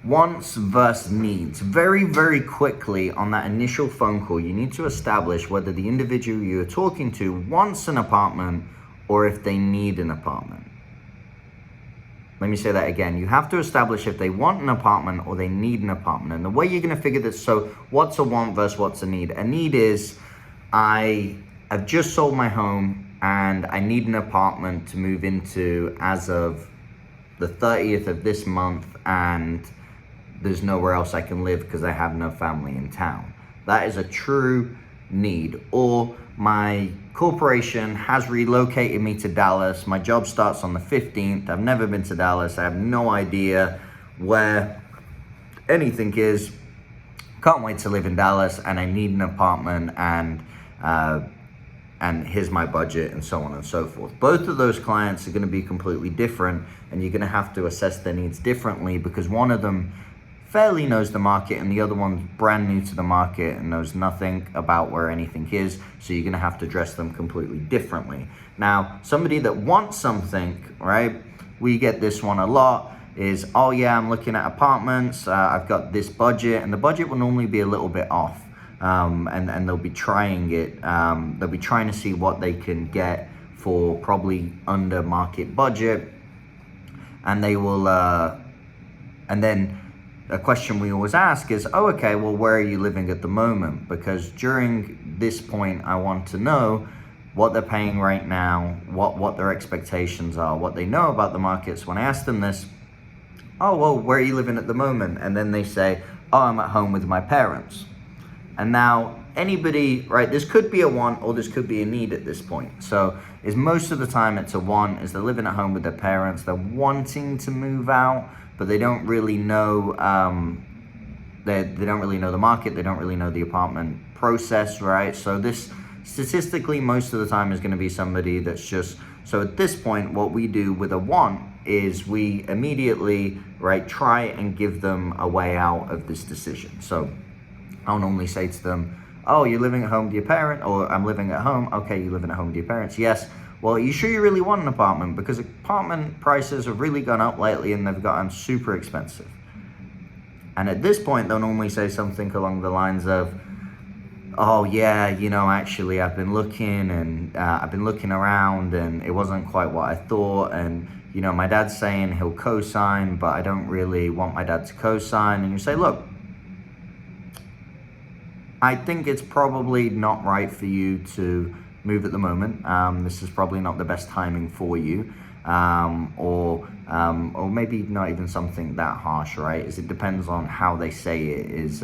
Wants versus needs. Very, very quickly on that initial phone call, you need to establish whether the individual you're talking to wants an apartment or if they need an apartment. Let me say that again. You have to establish if they want an apartment or they need an apartment. And the way you're going to figure this, so what's a want versus what's a need? A need is, I have just sold my home and I need an apartment to move into as of the 30th of this month, and there's nowhere else I can live because I have no family in town. That is a true need. Or my corporation has relocated me to Dallas. My job starts on the 15th. I've never been to Dallas. I have no idea where anything is. Can't wait to live in Dallas, and I need an apartment, and here's my budget, and so on and so forth. Both of those clients are going to be completely different, and you're going to have to assess their needs differently because one of them fairly knows the market and the other one's brand new to the market and knows nothing about where anything is, so you're going to have to address them completely differently. Now, somebody that wants something, right, we get this one a lot, is, oh yeah, I'm looking at apartments, I've got this budget, and the budget will normally be a little bit off, and they'll be trying it, they'll be trying to see what they can get for probably under market budget, and they will, and then a question we always ask is, oh, okay, well, where are you living at the moment? Because during this point, I want to know what they're paying right now, what their expectations are, what they know about the markets. When I ask them this, oh, well, where are you living at the moment? And then they say, oh, I'm at home with my parents. And now anybody, right, this could be a want or this could be a need at this point. So is most of the time it's a want, is they're living at home with their parents, they're wanting to move out, but they don't really know, they don't really know the market, they don't really know the apartment process, right? So this statistically most of the time is going to be somebody that's just, so at this point what we do with a want is we immediately, right, try and give them a way out of this decision. So I'll normally say to them, oh, you're living at home with your parent, or I'm living at home. Okay, you're living at home with your parents. Yes. Well, are you sure you really want an apartment? Because apartment prices have really gone up lately and they've gotten super expensive. And at this point, they'll normally say something along the lines of, oh yeah, you know, actually I've been looking and I've been looking around and it wasn't quite what I thought. And, you know, my dad's saying he'll co-sign, but I don't really want my dad to co-sign. And you say, look, I think it's probably not right for you to move at the moment. This is probably not the best timing for you, or maybe not even something that harsh, right? Is it depends on how they say it. Is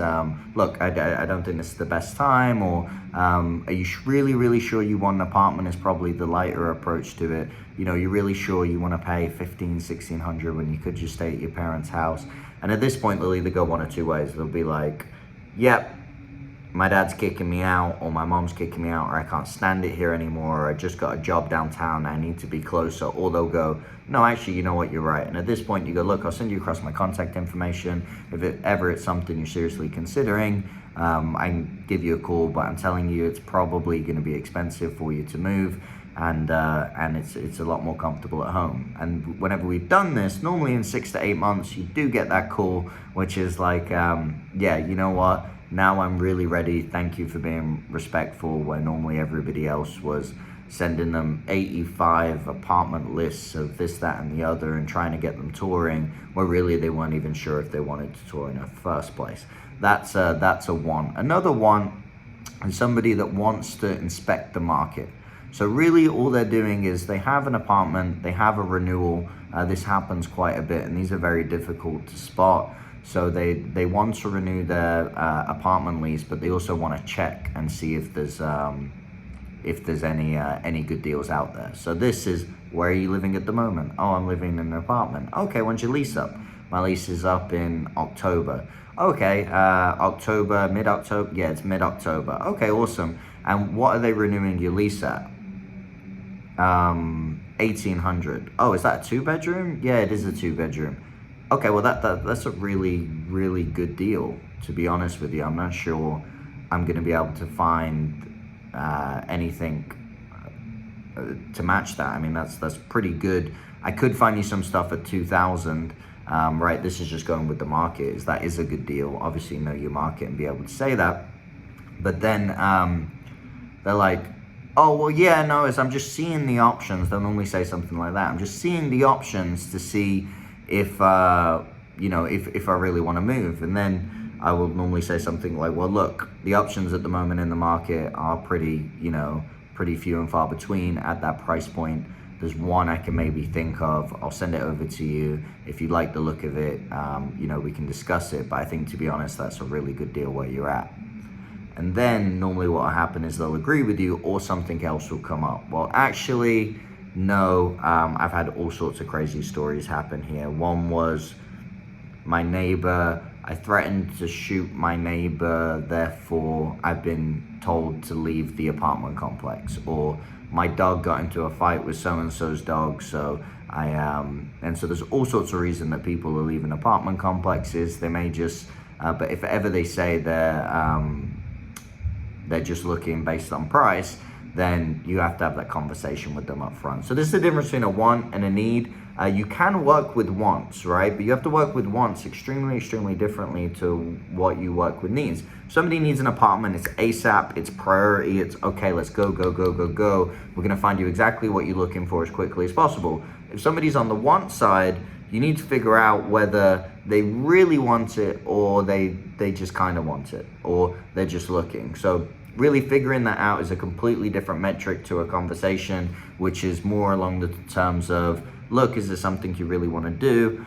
look, I don't think this is the best time, or are you really, really sure you want an apartment? Is probably the lighter approach to it. You know, you're really sure you want to pay $1,500-$1,600 when you could just stay at your parents' house. And at this point, they'll either go one or two ways. They'll be like, yep, my dad's kicking me out, or my mom's kicking me out, or I can't stand it here anymore, or I just got a job downtown, I need to be closer. Or they'll go, no, actually, you know what, you're right. And at this point you go, look, I'll send you across my contact information. If it's something you're seriously considering, I can give you a call, but I'm telling you it's probably going to be expensive for you to move, and it's a lot more comfortable at home. And whenever we've done this, normally in 6 to 8 months, you do get that call, which is like, yeah, you know what, now I'm really ready. Thank you for being respectful, where normally everybody else was sending them 85 apartment lists of this, that, and the other and trying to get them touring, where really they weren't even sure if they wanted to tour in the first place. That's a want. Another want is somebody that wants to inspect the market. So really all they're doing is they have an apartment, they have a renewal. This happens quite a bit, and these are very difficult to spot. So they want to renew their apartment lease, but they also want to check and see if there's any good deals out there. So this is, where are you living at the moment? Oh, I'm living in an apartment. Okay, when's your lease up? My lease is up in October. Okay, October, mid-October? Yeah, it's mid-October. Okay, awesome. And what are they renewing your lease at? $1,800. Oh, is that a 2-bedroom? Yeah, it is a 2-bedroom. Okay, well that's a really, really good deal, to be honest with you. I'm not sure I'm going to be able to find anything to match that. I mean, that's pretty good. I could find you some stuff at 2,000, right? This is just going with the market. That is a good deal. Obviously, know your market and be able to say that. But then they're like, oh, well, yeah, no, I'm just seeing the options. They'll normally say something like that. I'm just seeing the options to see if, if I really want to move. And then I will normally say something like, well, look, the options at the moment in the market are pretty few and far between at that price point. There's one I can maybe think of. I'll send it over to you. If you like the look of it, we can discuss it. But I think, to be honest, that's a really good deal where you're at. And then normally what will happen is they'll agree with you or something else will come up. Well, actually, no. I've had all sorts of crazy stories happen here. One was my neighbor. I threatened to shoot my neighbor, therefore I've been told to leave the apartment complex. Or my dog got into a fight with so-and-so's dog, so and so there's all sorts of reasons that people are leaving apartment complexes. They may just, but if ever they say they're just looking based on price, then you have to have that conversation with them up front. So this is the difference between a want and a need. You can work with wants, right? But you have to work with wants extremely, extremely differently to what you work with needs. If somebody needs an apartment, it's ASAP, it's priority, it's okay, let's go, go, go, go, go. We're gonna find you exactly what you're looking for as quickly as possible. If somebody's on the want side, you need to figure out whether they really want it or they just kind of want it, or they're just looking. So really figuring that out is a completely different metric to a conversation, which is more along the terms of, look, is this something you really want to do?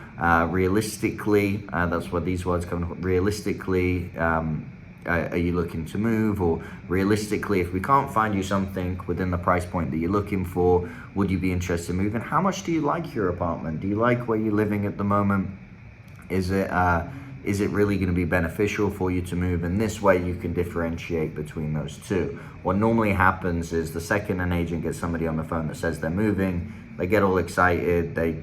Realistically, that's where these words come from. Realistically, are you looking to move? Or realistically, if we can't find you something within the price point that you're looking for, would you be interested in moving? How much do you like your apartment? Do you like where you're living at the moment? Is it really going to be beneficial for you to move? And this way you can differentiate between those two. What normally happens is the second an agent gets somebody on the phone that says they're moving, they get all excited, they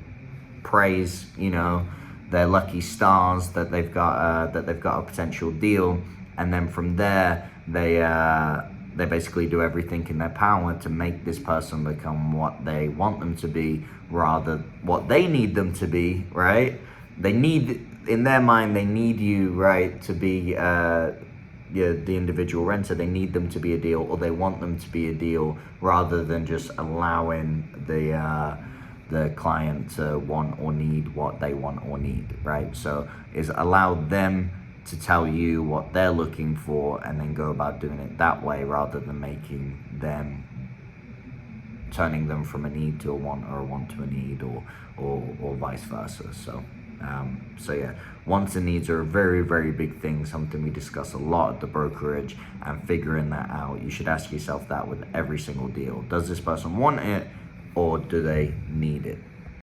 praise, their lucky stars that they've got a potential deal, and then from there they basically do everything in their power to make this person become what they want them to be, rather what they need them to be, right? In their mind, they need you, right, to be the individual renter. They need them to be a deal, or they want them to be a deal, rather than just allowing the client to want or need what they want or need, right? So is allow them to tell you what they're looking for, and then go about doing it that way, rather than turning them from a need to a want, or a want to a need, or vice versa. So yeah, wants and needs are a very, very big thing, something we discuss a lot at the brokerage, and figuring that out. You should ask yourself that with every single deal. Does this person want it, or do they need it?